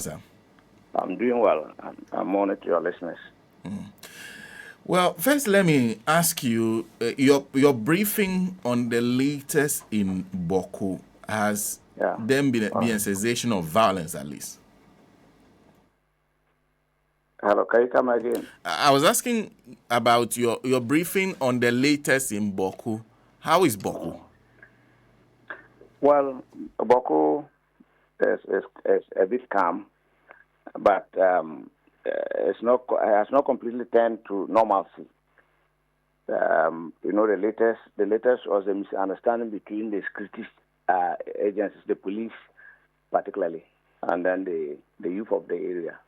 Sir. I'm doing well. I'm on it to your listeners. Well, first, let me ask you your briefing on the latest in Bawku. Has Yeah. there Uh, been a cessation of violence at least? Hello, can you come again? I was asking about your briefing on the latest in Bawku. How is Bawku? Well, Boko is a bit calm, but it has not completely turned to normalcy. The latest was a misunderstanding between the security agencies, the police particularly, and then the youth of the area,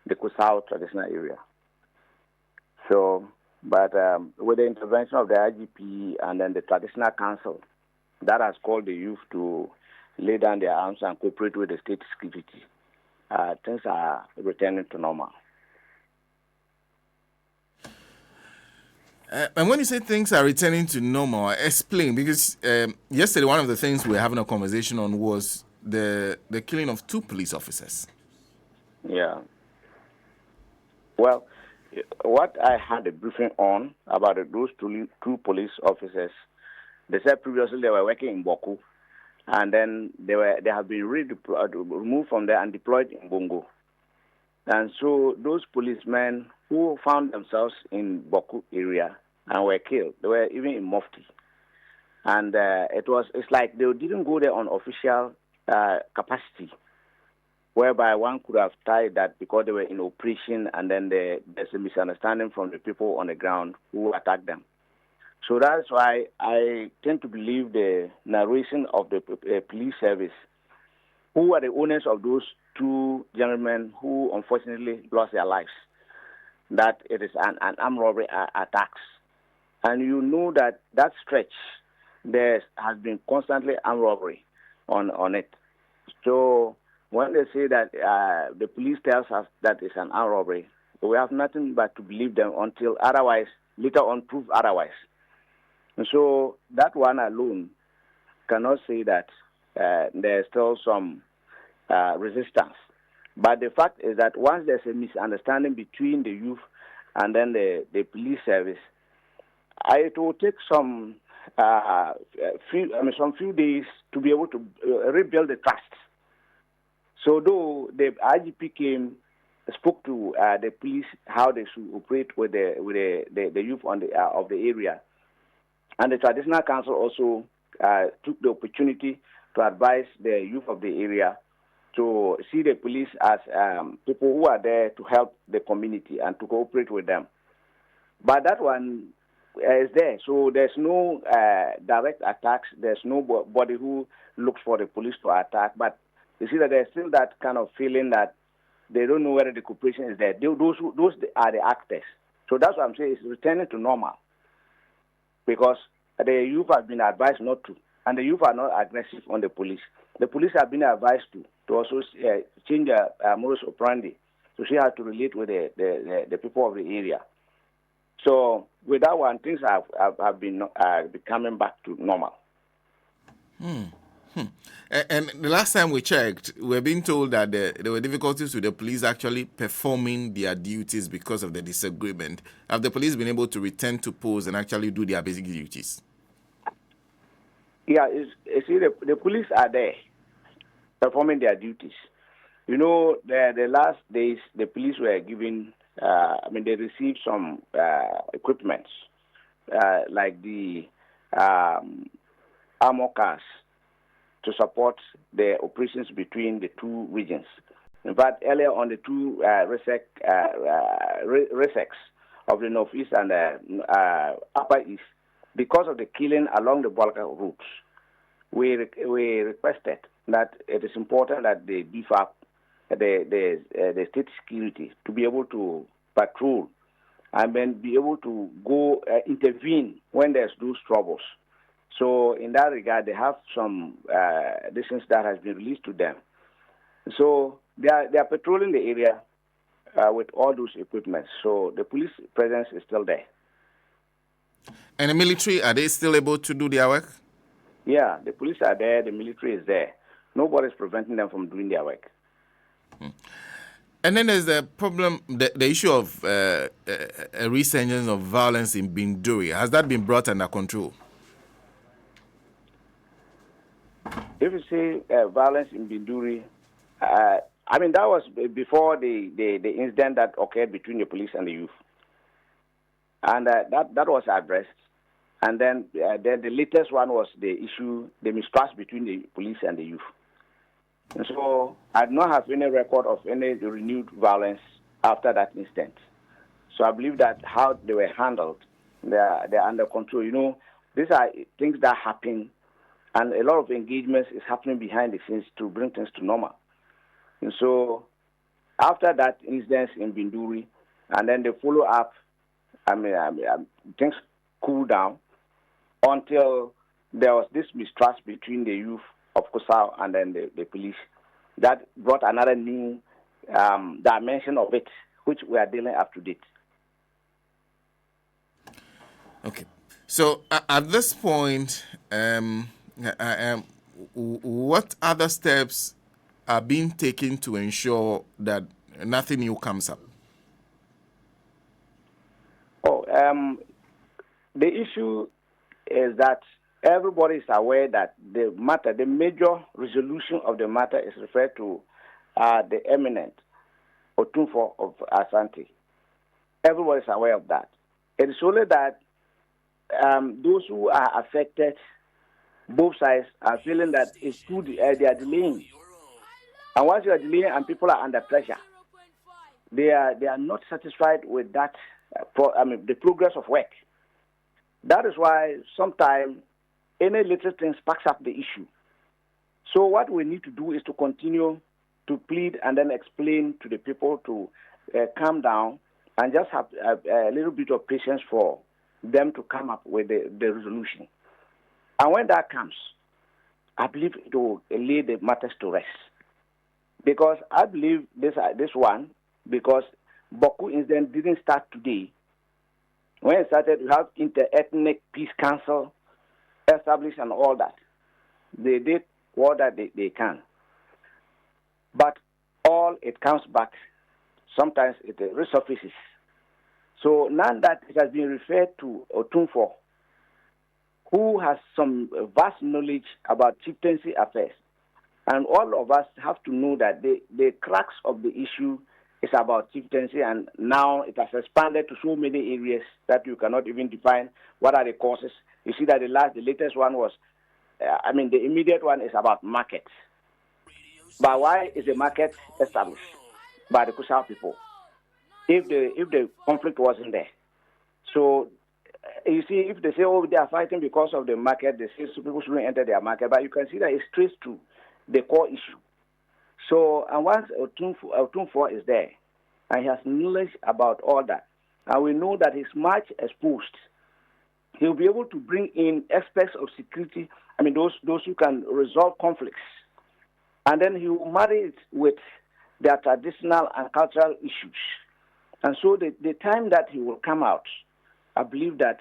the Kusao traditional area. So, but with the intervention of the IGP and then the traditional council, that has called the youth to lay down their arms and cooperate with the state security. Things are returning to normal. And when you say things are returning to normal, explain because yesterday one of the things we were having a conversation on was the killing of two police officers. Yeah. Well, what I had a briefing on about those two police officers, they said previously they were working in Bawku, and then they have been removed from there and deployed in Bongo. And so those policemen who found themselves in Bawku area and were killed, they were even in Mufti. And it's like they didn't go there on official capacity, whereby one could have tried that because they were in operation and then there's a misunderstanding from the people on the ground who attacked them. So that's why I tend to believe the narration of the police service, who are the owners of those two gentlemen who unfortunately lost their lives, that it is an armed robbery attacks. And you know that stretch, there has been constantly armed robbery on it. So when they say that the police tells us that it's an armed robbery, we have nothing but to believe them until otherwise, later on prove otherwise. And so that one alone cannot say that there's still some resistance. But the fact is that once there's a misunderstanding between the youth and then the police service, it will take some few days to be able to rebuild the trust. So though the IGP came, spoke to the police how they should operate with the youth on the of the area, and the traditional council also took the opportunity to advise the youth of the area to see the police as people who are there to help the community and to cooperate with them. But that one is there, so there's no direct attacks. There's nobody who looks for the police to attack. But you see that there's still that kind of feeling that they don't know whether the cooperation is there. Those are the actors. So that's what I'm saying. It's returning to normal because the youth have been advised not to, and the youth are not aggressive on the police. The police have been advised to also change their modus operandi to see how to relate with the people of the area. So with that one, things have been coming back to normal. And the last time we checked, we were being told that there were difficulties with the police actually performing their duties because of the disagreement. Have the police been able to return to post and actually do their basic duties? Yeah, you see, the police are there performing their duties. You know, the last days, the police were given, they received some equipment, like the armor cars to support the operations between the two regions. In fact, earlier on, the two RESECs of the Northeast and the Upper East, because of the killing along the Balkan routes, we requested that it is important that they beef up the state security to be able to patrol and then be able to go intervene when there's those troubles. So in that regard, they have some distance that has been released to them. So they are patrolling the area with all those equipment. So the police presence is still there. And the military, are they still able to do their work? Yeah, the police are there. The military is there. Nobody is preventing them from doing their work. And then there's the problem, the issue of a resurgence of violence in Binduri. Has that been brought under control? If you say violence in Binduri, I mean, that was before the incident that occurred between the police and the youth. And that was addressed. And then the latest one was the issue, the mistrust between the police and the youth. And so I do not have any record of any renewed violence after that incident. So I believe that how they were handled, they're under control. You know, these are things that happen, and a lot of engagements is happening behind the scenes to bring things to normal. And so after that incident in Binduri, and then the follow-up, things cooled down until there was this mistrust between the youth of Kusau and then the police that brought another new dimension of it, which we are dealing up to date. Okay. So at this point, what other steps are being taken to ensure that nothing new comes up? The issue is that everybody is aware that the major resolution of the matter is referred to the eminent Otunfo of Asante. Everybody is aware of that. It is only that those who are affected, both sides, are feeling that it's too, they are delaying. And once you are delaying and people are under pressure, they are not satisfied with that, the progress of work. That is why sometimes any little thing sparks up the issue. So what we need to do is to continue to plead and then explain to the people to calm down and just have a little bit of patience for them to come up with the resolution. And when that comes, I believe it will lay the matters to rest. Because I believe this one, because Bawku incident didn't start today. When it started, we have Inter-Ethnic Peace Council established and all that. They did all that they can. But all it comes back, sometimes it resurfaces. So now that it has been referred to Otunfo, who has some vast knowledge about chieftaincy affairs, and all of us have to know that the crux of the issue is about chieftaincy, and now it has expanded to so many areas that you cannot even define what are the causes. You see that the latest one was, the immediate one is about markets. But why is the market established by the Kusau people if the conflict wasn't there? So you see, if they say, they are fighting because of the market, they say people shouldn't enter their market, but you can see that it's traced to the core issue. So, and once Otunfo is there, and he has knowledge about all that, and we know that he's much exposed, he'll be able to bring in experts of security, those who can resolve conflicts. And then he will marry it with their traditional and cultural issues. And so the time that he will come out, I believe that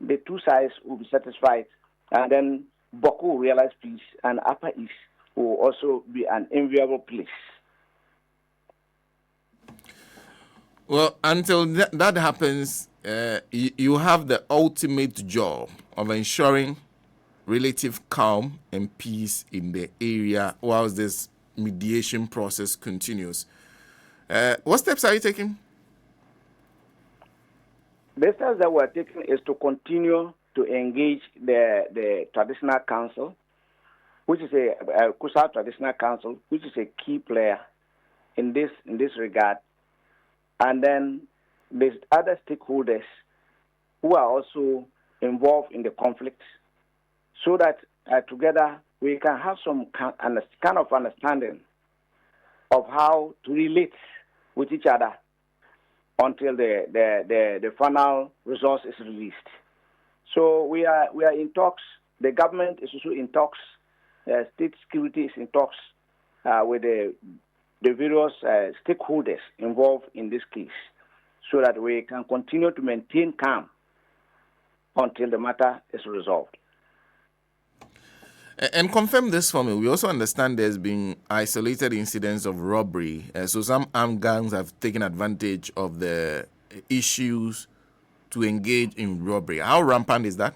the two sides will be satisfied, and then Bawku will realize peace, and Upper East will also be an enviable place. Well, until that happens, you have the ultimate job of ensuring relative calm and peace in the area whilst this mediation process continues. What steps are you taking? The steps that we're taking is to continue to engage the traditional council, which is a Kusau Traditional Council, which is a key player in this regard. And then there's other stakeholders who are also involved in the conflict, so that together we can have some kind of understanding of how to relate with each other until the final resource is released. So we are in talks. The government is also in talks. State security is in talks with the various stakeholders involved in this case, so that we can continue to maintain calm until the matter is resolved. And confirm this for me. We also understand there's been isolated incidents of robbery. So some armed gangs have taken advantage of the issues to engage in robbery. How rampant is that?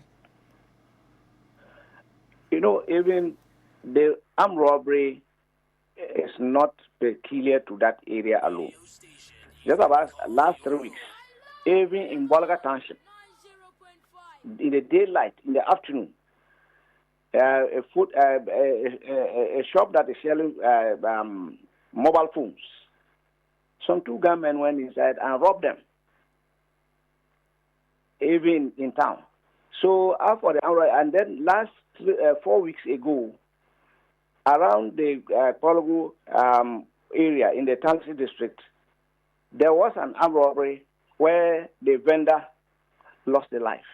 Even the armed robbery is not peculiar to that area alone. Just about last 3 weeks, even in Bolga Township, in the daylight, in the afternoon, a shop that is selling mobile phones. Some two gunmen went inside and robbed them, even in town. So after and then last 4 weeks ago, around the Pologo area in the Tansi district, there was an armed robbery where the vendor lost their life.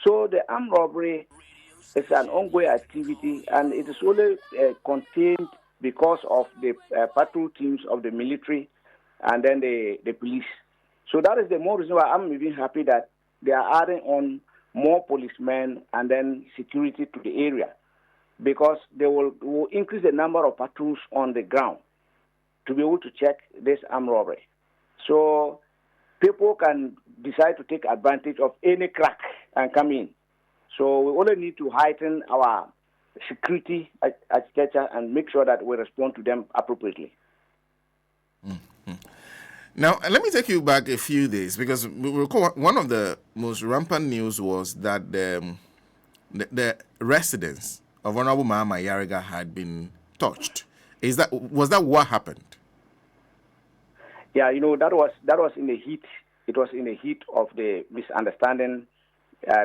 So the armed robbery is an ongoing activity, and it is only contained because of the patrol teams of the military and then the police. So that is the more reason why I'm even happy that they are adding on more policemen and then security to the area, because they will increase the number of patrols on the ground to be able to check this armed robbery. So people can decide to take advantage of any crack and come in. So we only need to heighten our security architecture and make sure that we respond to them appropriately. Now, let me take you back a few days, because we recall one of the most rampant news was that the residence of Honorable Mahama Yariga had been touched. Was that what happened? Yeah, that was in the heat. It was in the heat of the misunderstanding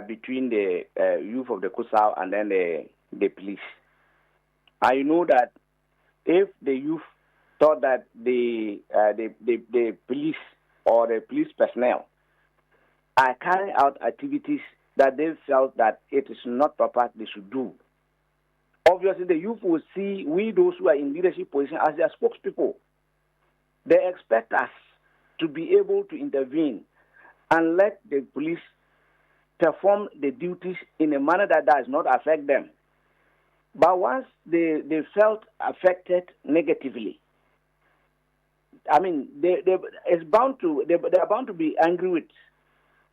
between the youth of the Kusau and then the police. I know that if the youth thought that the police or the police personnel are carrying out activities that they felt that it is not proper they should do, obviously the youth will see we, those who are in leadership position, as their spokespeople. They expect us to be able to intervene and let the police perform the duties in a manner that does not affect them. But once they felt affected negatively, I mean, they are bound to be angry with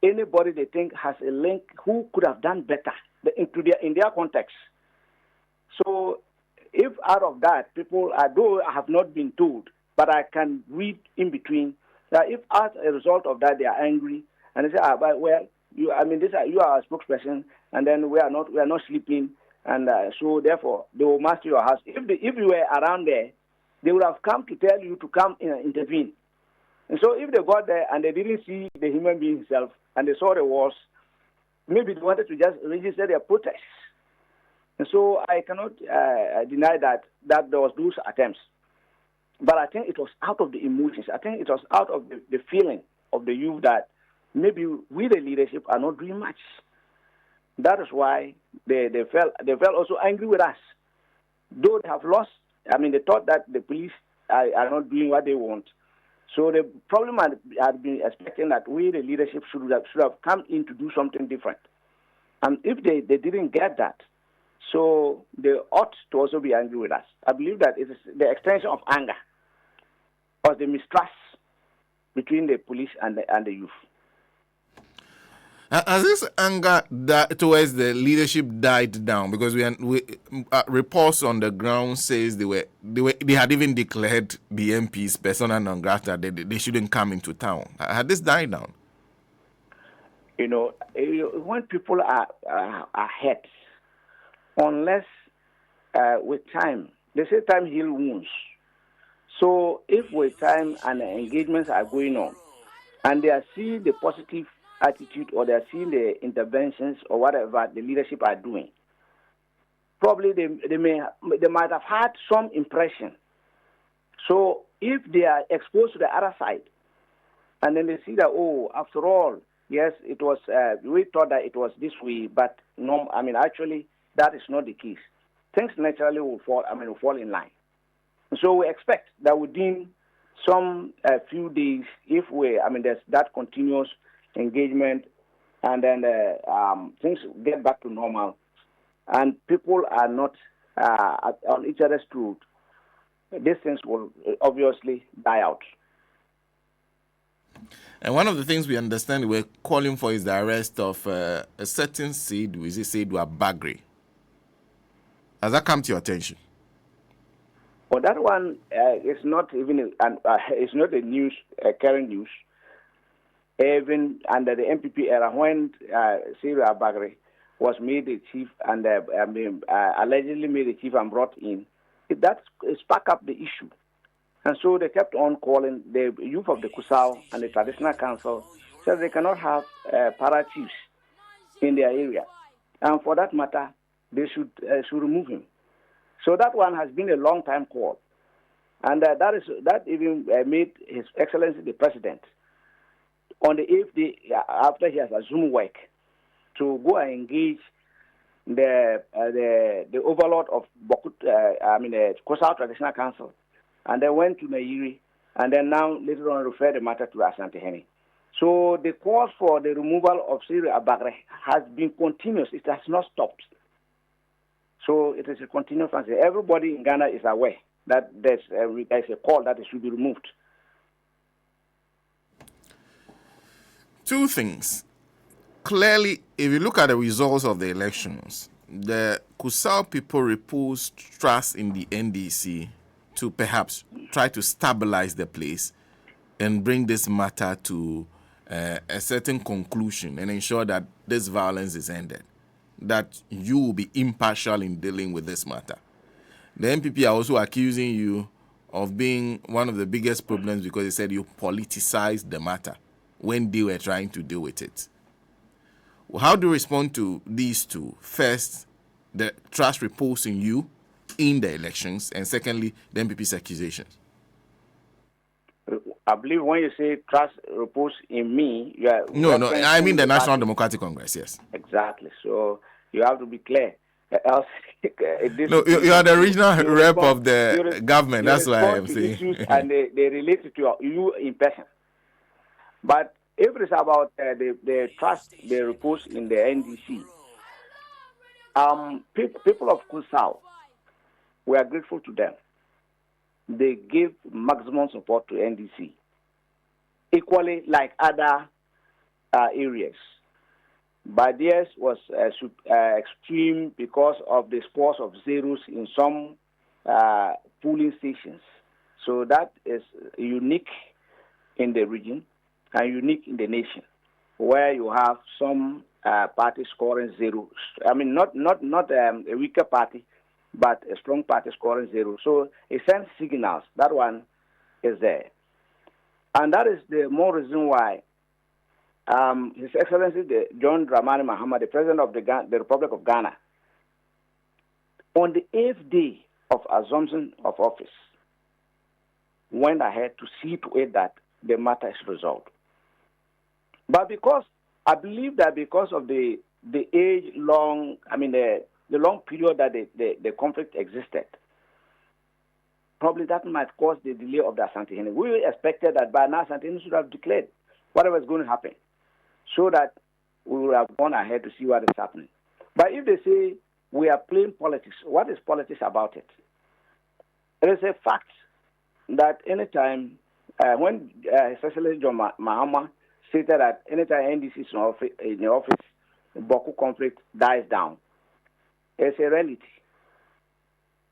anybody they think has a link who could have done better in their context. So if out of that, people, though I have not been told, but I can read in between, that if as a result of that they are angry and they say, you are a spokesperson, and then we are not sleeping, and so therefore they will master your house. If you were around there, they would have come to tell you to come and intervene. And so if they got there and they didn't see the human being himself and they saw the walls, maybe they wanted to just register their protest. And so I cannot deny that there was those attempts. But I think it was out of the emotions. I think it was out of the feeling of the youth that maybe we, the leadership, are not doing much. That is why they felt also angry with us. Though they have lost, they thought that the police are not doing what they want. So the problem had been expecting that we, the leadership, should have come in to do something different. And if they didn't get that, so they ought to also be angry with us. I believe that it is the extension of anger or the mistrust between the police and the youth. Has this anger towards the leadership died down? Because reports on the ground says they had even declared the MPs persona non grata. They shouldn't come into town. Had this died down? When people are hurt, unless with time, they say time heals wounds. So if with time and engagements are going on, and they are seeing the positive attitude or they are seeing the interventions or whatever the leadership are doing, probably they might have had some impression. So if they are exposed to the other side, and then they see that, after all, yes, it was, we thought that it was this way, but no, actually that is not the case. Things naturally will fall in line. So we expect that within some few days, if there's that continuous engagement, and then things get back to normal, and people are not on each other's throat, these things will obviously die out. And one of the things we understand we're calling for is the arrest of a certain Seidu, is it Seidu Abagri? Has that come to your attention? Well, that one is not even it's not a news, current news. Even under the MPP era, when Seidu Abagri was made the chief and allegedly made the chief and brought in, that sparked up the issue. And so they kept on calling the youth of the Kusau and the traditional council, said they cannot have para chiefs in their area. And for that matter, they should remove him. So that one has been a long time call. And that even made His Excellency the President, on the 8th day after he has assumed work, to go and engage the overlord of Bawku, the Kusau Traditional Council, and then went to Nairi, and then now later on referred the matter to Asantehene. So the call for the removal of Seidu Abagri has been continuous. It has not stopped. So it is a continuous fancy. Everybody in Ghana is aware that there's a call that it should be removed. Two things. Clearly, if you look at the results of the elections, the Kusau people reposed trust in the NDC to perhaps try to stabilize the place and bring this matter to a certain conclusion and ensure that this violence is ended, that you will be impartial in dealing with this matter. The MPP are also accusing you of being one of the biggest problems because they said you politicized the matter when they were trying to deal with it. Well, how do you respond to these two? First, the trust reposed in you in the elections, and secondly, the MPP's accusations. I believe when you say trust repose in me, you are No, I mean the National Democratic Congress, yes. Exactly. So you have to be clear. Else, no, you are the regional rep of the government. That's why I'm saying. Issues and they relate to you in person. But if it's about the trust they repose in the NDC, people of Kusau, we are grateful to them. They give maximum support to NDC, equally like other areas. But theirs was extreme because of the sports of zeros in some polling stations. So that is unique in the region and unique in the nation, where you have some parties scoring zero. I mean, not a weaker party, but a strong party scoring zero. So it sends signals. That one is there. And that is the more reason why His Excellency John Dramani Mahama, the President of the Republic of Ghana, on the 8th day of assumption of office, went ahead to see to it that the matter is resolved. But because I believe that because of the age-long, the long period that the conflict existed, probably that might cause the delay of the Asantehene. We expected that by now Asantehene should have declared whatever is going to happen, so that we would have gone ahead to see what is happening. But if they say we are playing politics, what is politics about it? It is a fact that anytime, when Excellency John Mahama stated that anytime NDC is in the office, the Bawku conflict dies down. It's a reality.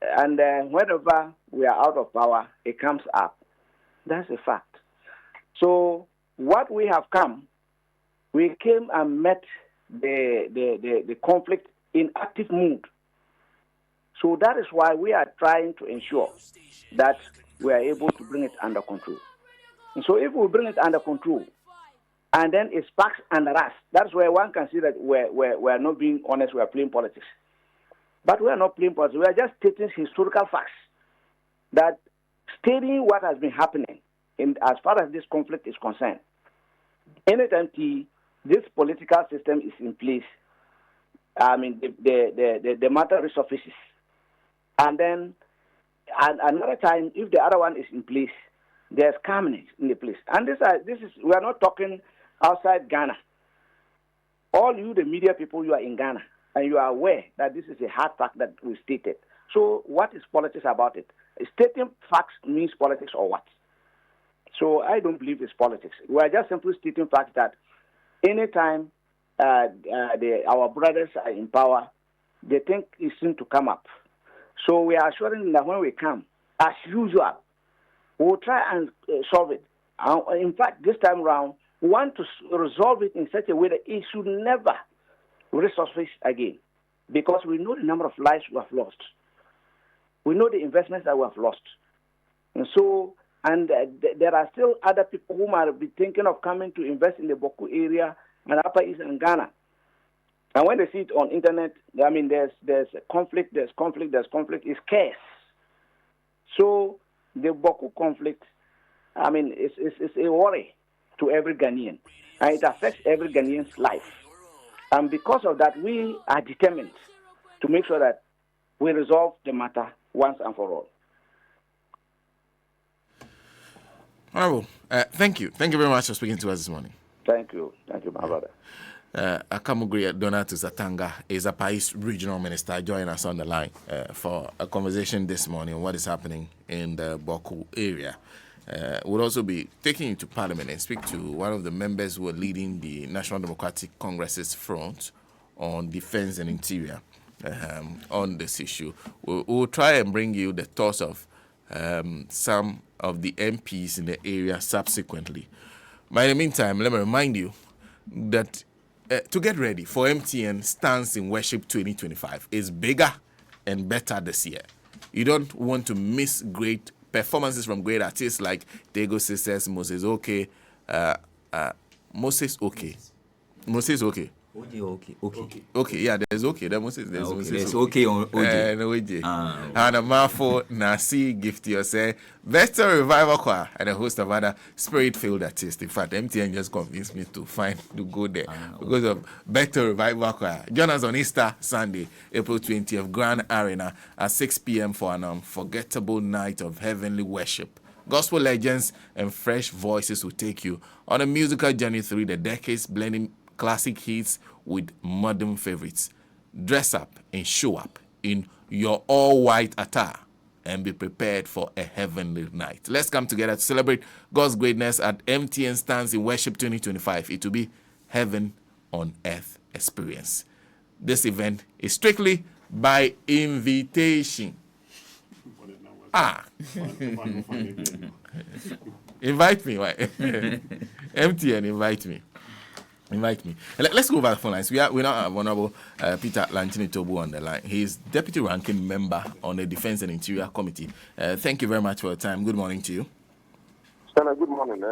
And whenever we are out of power, it comes up. That's a fact. So what we have come, we came and met the conflict in active mood. So that is why we are trying to ensure that we are able to bring it under control. And so if we bring it under control, and then it sparks under us, that's where one can see that we're not being honest, we are playing politics. But we are not playing politics, we are just stating historical facts, that stating what has been happening as far as this conflict is concerned. Anytime this political system is in place, the matter resurfaces. And then another time, if the other one is in place, there's calmness in the place. And we are not talking outside Ghana. All you, the media people, you are in Ghana. and you are aware that this is a hard fact that we stated. So what is politics about it? Stating facts means politics or what? So I don't believe it's politics. We are just simply stating facts that anytime our brothers are in power, they think it seems to come up. So we are assuring that when we come, as usual, we'll try and solve it. In fact, this time around, we want to resolve it in such a way that it should never resurface again, because we know the number of lives we have lost. We know the investments that we have lost. And so, there are still other people who might be thinking of coming to invest in the Bawku area and Upper East and Ghana. And when they see it on internet, I mean, there's conflict, it's chaos. So the Bawku conflict, I mean, it's a worry to every Ghanaian, and it affects every Ghanaian's life. And because of that, we are determined to make sure that we resolve the matter once and for all. Honorable, thank you. Thank you very much for speaking to us this morning. Thank you, my brother. Akamugri Donatus Atanga is a Pais Regional Minister joining us on the line for a conversation this morning on what is happening in the Bawku area. We'll also be taking you to Parliament and speak to one of the members who are leading the National Democratic Congress's front on defense and interior on this issue. We'll try and bring you the thoughts of some of the MPs in the area subsequently. But in the meantime, let me remind you that to get ready for MTN Stands in Worship 2025 is bigger and better this year. You don't want to miss great performances from great artists like Tego Sisters, Moses Okay, Moses Okay. Okay, yeah, there's okay. There's okay on OJ. And a mouthful, Nasi, Gift Yourself, Better Revival Choir, and a host of other spirit-filled artists. In fact, MTN just convinced me to go there because of Better Revival Choir. Join us on Easter Sunday, April 20th, Grand Arena at 6 p.m. for an unforgettable night of heavenly worship. Gospel legends and fresh voices will take you on a musical journey through the decades, blending classic hits with modern favorites. Dress up and show up in your all-white attire and be prepared for a heavenly night. Let's come together to celebrate God's greatness at MTN Stands in Worship 2025. It will be heaven on earth experience. This event is strictly by invitation. Invite me. MTN, invite me. Let's go over the phone lines. We now have Honorable Peter Lanchini Tobu on the line. He is Deputy Ranking Member on the Defense and Interior Committee. Thank you very much for your time. Good morning to you. Stana, good morning.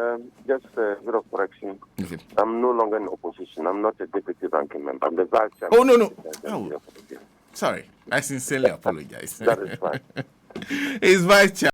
Just a bit of correction. Okay. I'm no longer in opposition. I'm not a Deputy Ranking Member. I'm the Vice Chairman. Oh, no. Oh, sorry. I sincerely apologize. That is fine. He's Vice Chairman.